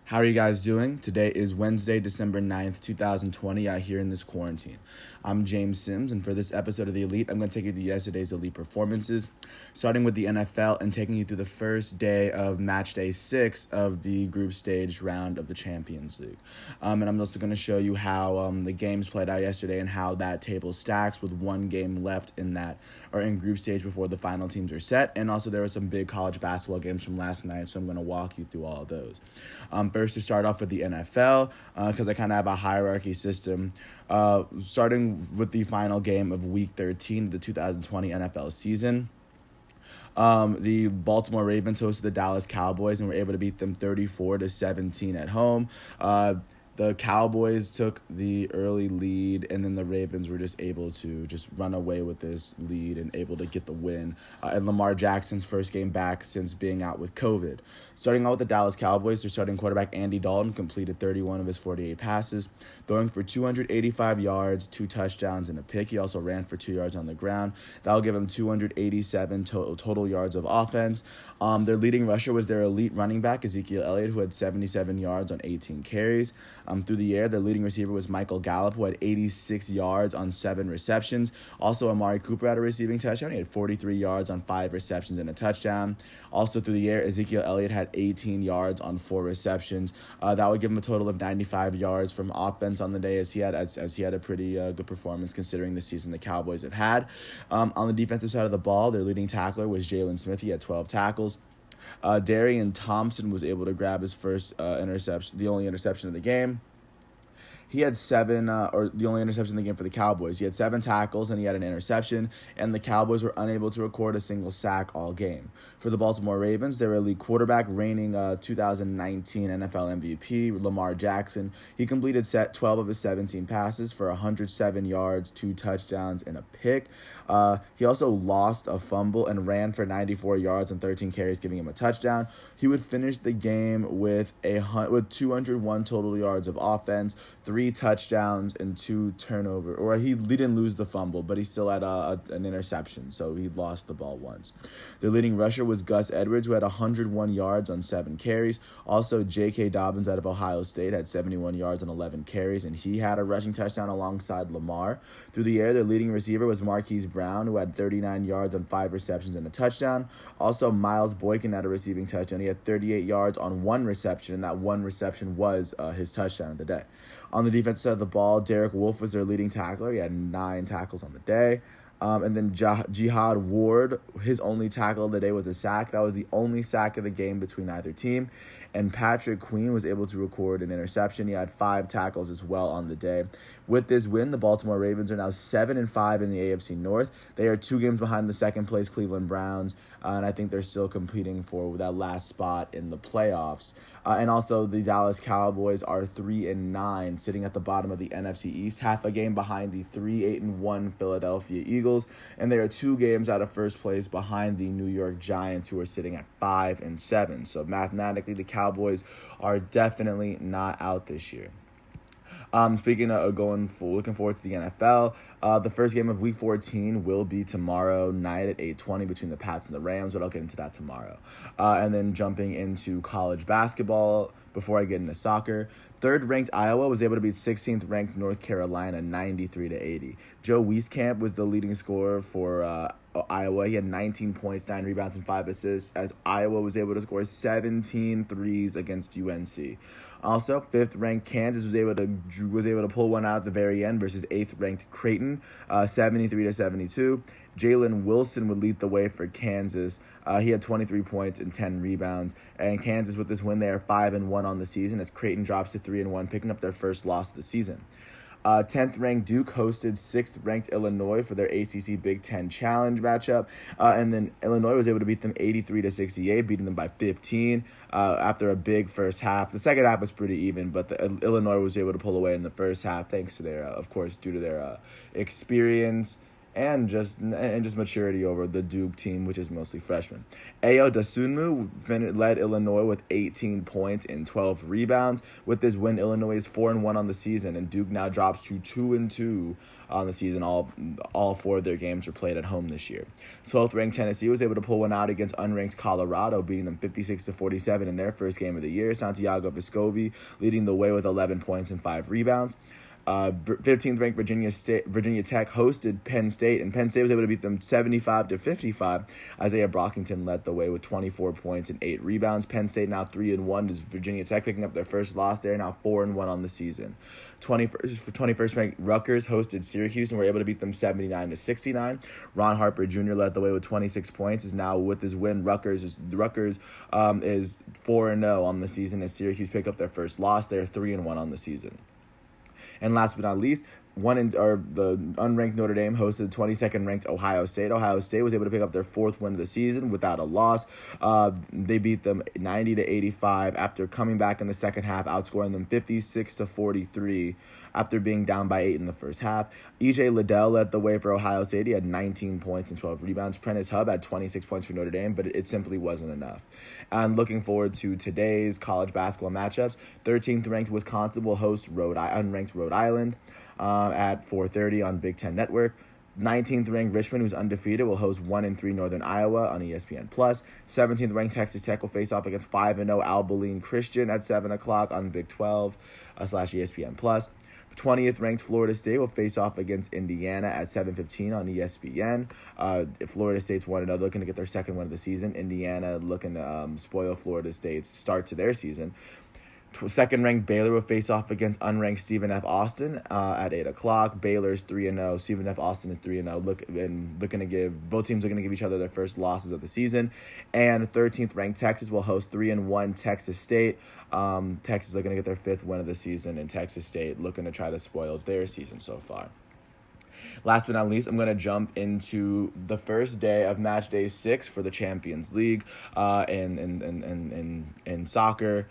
How are you guys doing? Today is Wednesday, December 9th, 2020, out here in this quarantine. I'm James Sims, and for this episode of The Elite, I'm going to take you through yesterday's elite performances, starting with the NFL and taking you through the first day of match day 6 of the group stage round of the Champions League. And I'm also going to show you how the games played out yesterday and how that table stacks with one game left in that, or in group stage before the final teams are set. And also there were some big college basketball games from last night, so I'm going to walk you through all of those. First, to start off with the NFL, because I kind of have a hierarchy system. Starting with the final game of Week 13 of the 2020 NFL season. The Baltimore Ravens hosted the Dallas Cowboys and were able to beat them 34-17 at home. The Cowboys took the early lead, and then the Ravens were just able to just run away with this lead and able to get the win. And Lamar Jackson's first game back since being out with COVID. Starting out with the Dallas Cowboys, their starting quarterback Andy Dalton completed 31 of his 48 passes, throwing for 285 yards, 2 touchdowns, and a pick. He also ran for 2 yards on the ground. That'll give him 287 total yards of offense. Their leading rusher was their elite running back, Ezekiel Elliott, who had 77 yards on 18 carries. Through the air, their leading receiver was Michael Gallup, who had 86 yards on 7 receptions. Also, Amari Cooper had a receiving touchdown. He had 43 yards on 5 receptions and a touchdown. Also, through the air, Ezekiel Elliott had 18 yards on 4 receptions. That would give him a total of 95 yards from offense on the day, as he had a pretty good performance considering the season the Cowboys have had. On the defensive side of the ball, their leading tackler was Jalen Smith. He had 12 tackles. Darian Thompson was able to grab his first interception, the only interception of the game. He had 7, or the only interception in the game for the Cowboys. He had 7 tackles and he had an interception, and the Cowboys were unable to record a single sack all game. For the Baltimore Ravens, their elite quarterback, reigning 2019 NFL MVP, Lamar Jackson, he completed 12 of his 17 passes for 107 yards, 2 touchdowns, and a pick. He also lost a fumble and ran for 94 yards and 13 carries, giving him a touchdown. He would finish the game with 201 total yards of offense, 3 touchdowns, and 2 turnovers. Or he didn't lose the fumble, but he still had an interception, so he lost the ball once. Their leading rusher was Gus Edwards, who had 101 yards on 7 carries. Also, J.K. Dobbins out of Ohio State had 71 yards on 11 carries, and he had a rushing touchdown alongside Lamar. Through the air, their leading receiver was Marquise Brown, who had 39 yards on 5 receptions and a touchdown. Also, Miles Boykin had a receiving touchdown. He had 38 yards on 1 reception, and that 1 reception was his touchdown of the day. On the defensive side of the ball, Derek Wolfe was their leading tackler. He had 9 tackles on the day. And then Jihad Ward, his only tackle of the day was a sack. That was the only sack of the game between either team. And Patrick Queen was able to record an interception. He had 5 tackles as well on the day. With this win, the Baltimore Ravens are now 7-5 in the AFC North. They are 2 games behind the second-place Cleveland Browns, and I think they're still competing for that last spot in the playoffs. And also, the Dallas Cowboys are 3-9, sitting at the bottom of the NFC East, half a game behind the 3-8-1 Philadelphia Eagles, and they are 2 games out of first place behind the New York Giants, who are sitting at 5-7. So mathematically, the Cowboys are definitely not out this year. Speaking of looking forward to the NFL, the first game of Week 14 will be tomorrow night at 8:20 between the Pats and the Rams, but I'll get into that tomorrow. And then jumping into college basketball before I get into soccer. 3rd-ranked Iowa was able to beat 16th-ranked North Carolina 93-80. Joe Wieskamp was the leading scorer for Iowa. He had 19 points, 9 rebounds, and 5 assists, as Iowa was able to score 17 threes against UNC. Also, 5th-ranked Kansas was able to pull one out at the very end versus 8th-ranked Creighton, 73-72. Jalen Wilson would lead the way for Kansas. He had 23 points and 10 rebounds. And Kansas, with this win, they are 5-1 on the season, as Creighton drops to 3-1, picking up their first loss of the season. 10th-ranked Duke hosted 6th-ranked Illinois for their ACC Big Ten Challenge matchup. And then Illinois was able to beat them 83-68, beating them by 15 after a big first half. The second half was pretty even, but Illinois was able to pull away in the first half, thanks to their, of course, due to their experience and just maturity over the Duke team, which is mostly freshmen. Ayo Dosunmu led Illinois with 18 points and 12 rebounds. With this win, Illinois is 4-1 on the season, and Duke now drops to 2-2 on the season. All four of their games were played at home this year. 12th ranked Tennessee was able to pull one out against unranked Colorado, beating them 56-47 in their first game of the year. Santiago Vescovi leading the way with 11 points and 5 rebounds. 15th ranked Virginia Tech hosted Penn State, and Penn State was able to beat them 75-55. Isaiah Brockington led the way with 24 points and 8 rebounds. Penn State now 3-1. Is Virginia Tech picking up their first loss? They're now 4-1 on the season. 21st ranked Rutgers hosted Syracuse and were able to beat them 79-69. Ron Harper Jr. led the way with 26 points. Is now with his win, Rutgers is 4-0 on the season as Syracuse pick up their first loss. They're 3-1 on the season. And last but not least, the unranked Notre Dame hosted 22nd ranked Ohio State. Ohio State was able to pick up their 4th win of the season without a loss. They beat them 90-85 after coming back in the second half, outscoring them 56-43 after being down by 8 in the first half. E.J. Liddell led the way for Ohio State. He had 19 points and 12 rebounds. Prentice Hub had 26 points for Notre Dame, but it simply wasn't enough. And looking forward to today's college basketball matchups, 13th ranked Wisconsin will host unranked Rhode Island at 4:30 on Big Ten Network. 19th ranked Richmond, who's undefeated, will host 1-3 Northern Iowa on ESPN+. 17th ranked Texas Tech will face off against 5-0 Abilene Christian at 7 o'clock on Big 12 / ESPN+. 20th ranked Florida State will face off against Indiana at 7:15 on ESPN. Florida State's 1-0, looking to get their second win of the season. Indiana looking to spoil Florida State's start to their season. Second-ranked Baylor will face off against unranked Stephen F. Austin at 8 o'clock. Baylor's 3-0. Stephen F. Austin is 3-0. Both teams are going to give each other their first losses of the season. And 13th ranked Texas will host 3-1 Texas State. Texas is looking to get their 5th win of the season, and Texas State looking to try to spoil their season so far. Last but not least, I'm going to jump into the first day of match day 6 for the Champions League in soccer.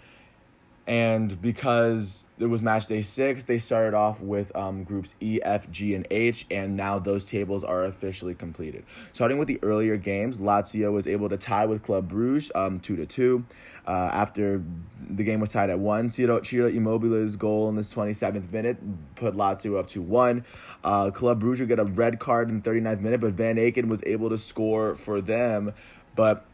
And because it was match day 6, they started off with groups E, F, G, and H, and now those tables are officially completed. Starting with the earlier games, Lazio was able to tie with Club Brugge 2-2. After the game was tied at 1, Ciro Immobile's goal in the 27th minute put Lazio up to 1. Club Brugge would get a red card in the 39th minute, but Van Aken was able to score for them. But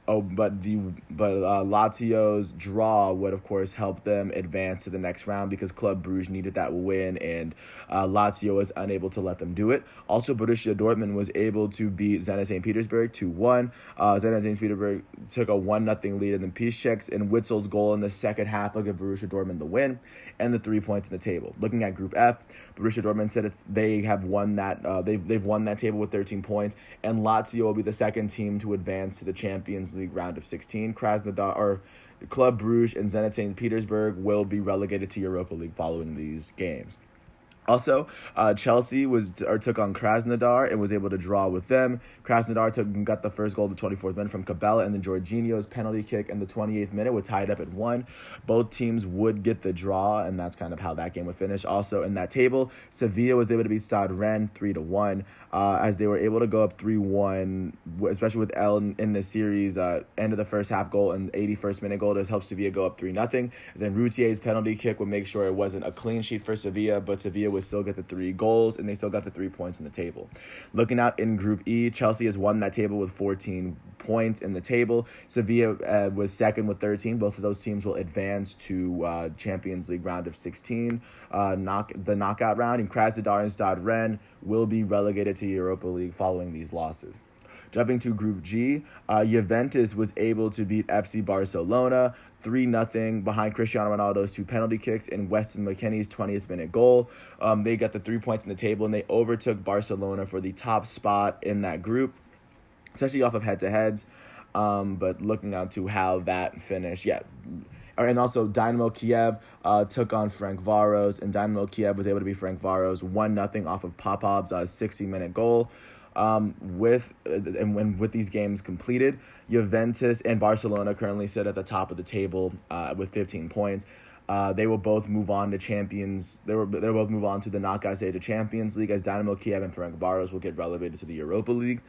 Lazio's draw would, of course, help them advance to the next round because Club Brugge needed that win, and Lazio was unable to let them do it. Also, Borussia Dortmund was able to beat Zenit St. Petersburg 2-1. Zenit St. Petersburg took a 1-0 lead, and then Piszczek's and Witzel's goal in the second half will give Borussia Dortmund the win and the 3 points in the table. Looking at Group F, Borussia Dortmund said they have won that. They've won that table with 13 points, and Lazio will be the second team to advance to the Champions League round of 16. Krasnodar, Club Brugge, and Zenit St. Petersburg will be relegated to Europa League following these games. Also, Chelsea took on Krasnodar and was able to draw with them. Krasnodar got the first goal in the 24th minute from Cabela, and then Jorginho's penalty kick in the 28th minute was tied up at 1. Both teams would get the draw, and that's kind of how that game would finish. Also, in that table, Sevilla was able to beat Stade Rennes 3-1, as they were able to go up 3-1, especially with El in the series, end of the first half goal and 81st minute goal to help Sevilla go up 3-0. Then Routier's penalty kick would make sure it wasn't a clean sheet for Sevilla, but Sevilla would still get the 3 goals, and they still got the 3 points in the table. Looking out in Group E, Chelsea has won that table with 14 points in the table. Sevilla was second with 13. Both of those teams will advance to Champions League round of 16, the knockout round, and Krasnodar and Stade Rennes will be relegated to Europa League following these losses. Jumping to Group G, Juventus was able to beat FC Barcelona 3-0 behind Cristiano Ronaldo's 2 penalty kicks and Weston McKennie's 20th minute goal. They got the 3 points in the table, and they overtook Barcelona for the top spot in that group, especially off of head-to-heads. But looking out to how that finished, and also Dynamo Kiev took on Ferencváros, and Dynamo Kiev was able to beat Ferencváros 1-0 off of Popov's 60-minute goal. With these games completed, Juventus and Barcelona currently sit at the top of the table with 15 points. They will both move on to champions. They'll both move on to the knockout stage of Champions League, as Dynamo Kiev and Ferencváros will get relegated to the Europa League.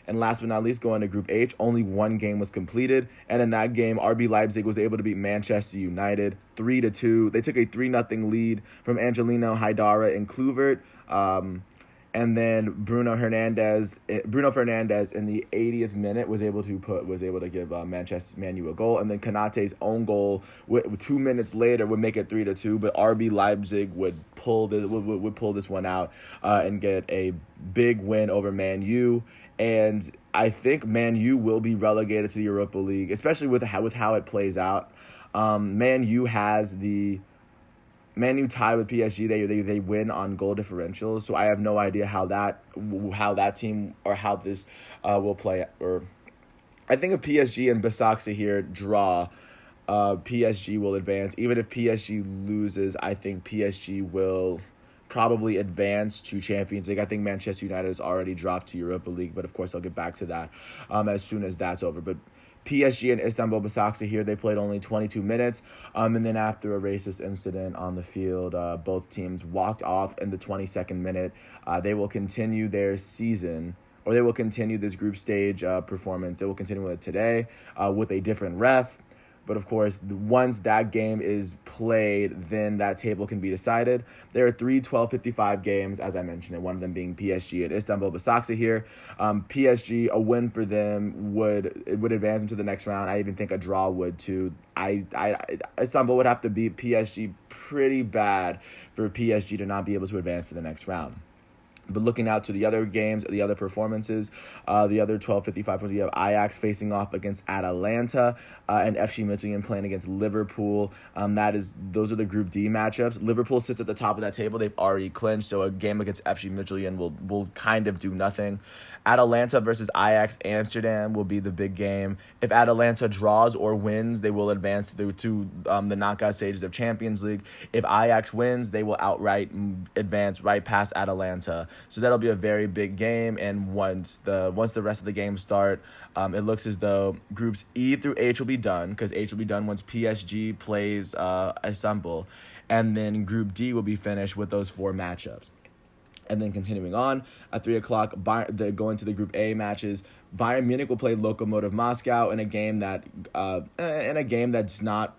And last but not least, going to Group H, only one game was completed, and in that game, RB Leipzig was able to beat Manchester United 3-2. They took a 3-0 lead from Angelino Haidara and Kluivert. And then Bruno Fernandes in the 80th minute was able to give Man U a goal, and then Konate's own goal 2 minutes later would make it 3-2. But RB Leipzig would pull this one out and get a big win over Man U. And I think Man U will be relegated to the Europa League, especially with how it plays out. Man U tie with PSG. They win on goal differentials, so I have no idea how that team or how this will play. Or I think if PSG and Basaksehir here draw, PSG will advance. Even if PSG loses, I think PSG will probably advance to Champions League. I think Manchester United has already dropped to Europa League, but of course I'll get back to that as soon as that's over. But PSG and Istanbul Basaksehir here, they played only 22 minutes. And then after a racist incident on the field, both teams walked off in the 22nd minute. They will continue their season, or they will continue this group stage performance. They will continue with it today with a different ref. But of course, once that game is played, then that table can be decided. There are 3 12:55 games, as I mentioned, and one of them being PSG and Istanbul Basaksehir here. PSG, a win for them would advance them to the next round. I even think a draw would too. Istanbul would have to beat PSG pretty bad for PSG to not be able to advance to the next round. But looking out to the other games, the other performances, the other 12:55, you have Ajax facing off against Atalanta and FC Midtjylland playing against Liverpool. Those are the Group D matchups. Liverpool sits at the top of that table. They've already clinched, so a game against FC Midtjylland will kind of do nothing. Atalanta versus Ajax Amsterdam will be the big game. If Atalanta draws or wins, they will advance to the knockout stages of Champions League. If Ajax wins, they will outright advance right past Atalanta. So that'll be a very big game. And once the rest of the games start, it looks as though groups E through H will be done, because H will be done once PSG plays Istanbul, and then Group D will be finished with those 4 matchups. And then continuing on at 3:00, going to the Group A matches. Bayern Munich will play Lokomotiv Moscow in a game that's not.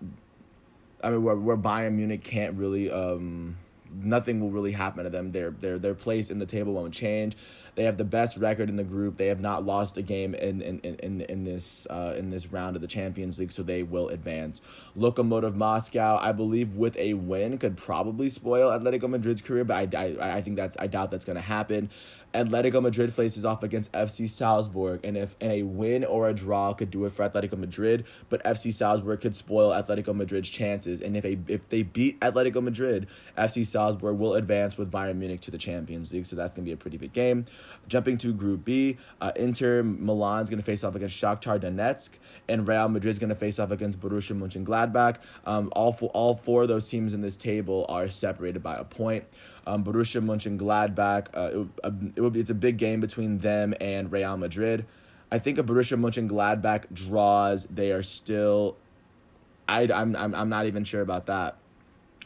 I mean, where Bayern Munich can't really. Nothing will really happen to them. Their place in the table won't change. They have the best record in the group. They have not lost a game in this round of the Champions League, so they will advance. Lokomotiv Moscow, I believe, with a win, could probably spoil Atletico Madrid's career, but I doubt that's going to happen. Atletico Madrid faces off against FC Salzburg, and a win or a draw could do it for Atletico Madrid, but FC Salzburg could spoil Atletico Madrid's chances. And if they beat Atletico Madrid, FC Salzburg will advance with Bayern Munich to the Champions League, so that's going to be a pretty big game. Jumping to Group B, Inter Milan is going to face off against Shakhtar Donetsk, and Real Madrid is going to face off against Borussia Mönchengladbach. All four of those teams in this table are separated by a point. Borussia Mönchengladbach, it's a big game between them and Real Madrid. I think if Borussia Mönchengladbach draws, they are still. I'm not even sure about that.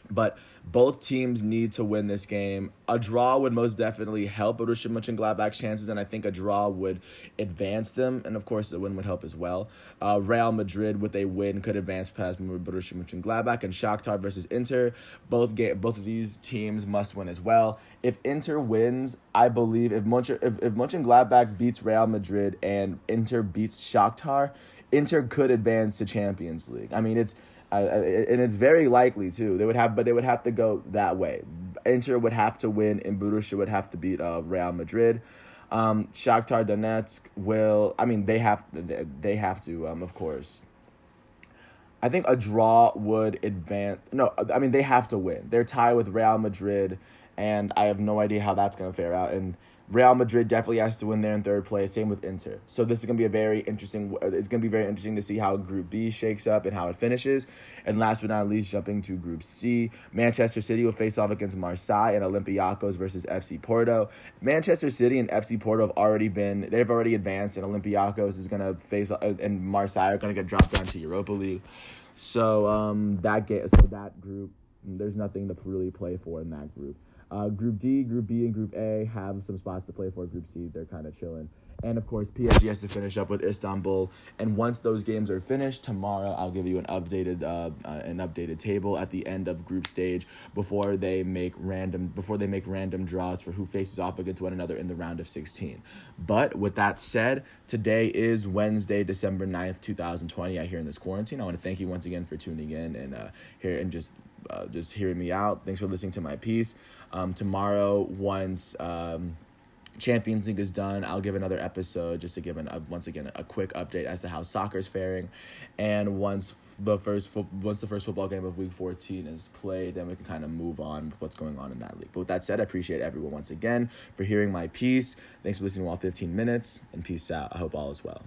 But both teams need to win this game. A draw would most definitely help Borussia Mönchengladbach's chances, and I think a draw would advance them. And, of course, a win would help as well. Real Madrid, with a win, could advance past Borussia Mönchengladbach. And Shakhtar versus Inter, both of these teams must win as well. If Inter wins, I believe if Mönchengladbach beats Real Madrid and Inter beats Shakhtar, Inter could advance to Champions League. I mean, and it's very likely too. They would have to go that way. Inter would have to win, and Borussia would have to beat Real Madrid. Shakhtar Donetsk will. I mean, they have to. Of course. I think a draw would advance. No, I mean they have to win. They're tied with Real Madrid, and I have no idea how that's going to fare out. And Real Madrid definitely has to win there in third place. Same with Inter. So this is going to be very interesting to see how Group B shakes up and how it finishes. And last but not least, jumping to Group C, Manchester City will face off against Marseille and Olympiacos versus FC Porto. Manchester City and FC Porto have already advanced, and Olympiacos is going to face, and Marseille are going to get dropped down to Europa League. So that group, there's nothing to really play for in that group. Group D, Group B, and Group A have some spots to play for. Group C, they're kind of chilling. And of course, PSG has to finish up with Istanbul. And once those games are finished, tomorrow I'll give you an updated table at the end of group stage before they make random draws for who faces off against one another in the round of 16. But with that said, today is Wednesday, December 9th, 2020. Here in this quarantine, I want to thank you once again for tuning in and just hearing me out. Thanks for listening to my piece. Tomorrow, once Champions League is done, I'll give another episode just to give once again a quick update as to how soccer's faring. And once the first football game of Week 14 is played, then we can kind of move on with what's going on in that league. But with that said, I appreciate everyone once again for hearing my piece. Thanks for listening to all 15 minutes, and peace out. I hope all is well.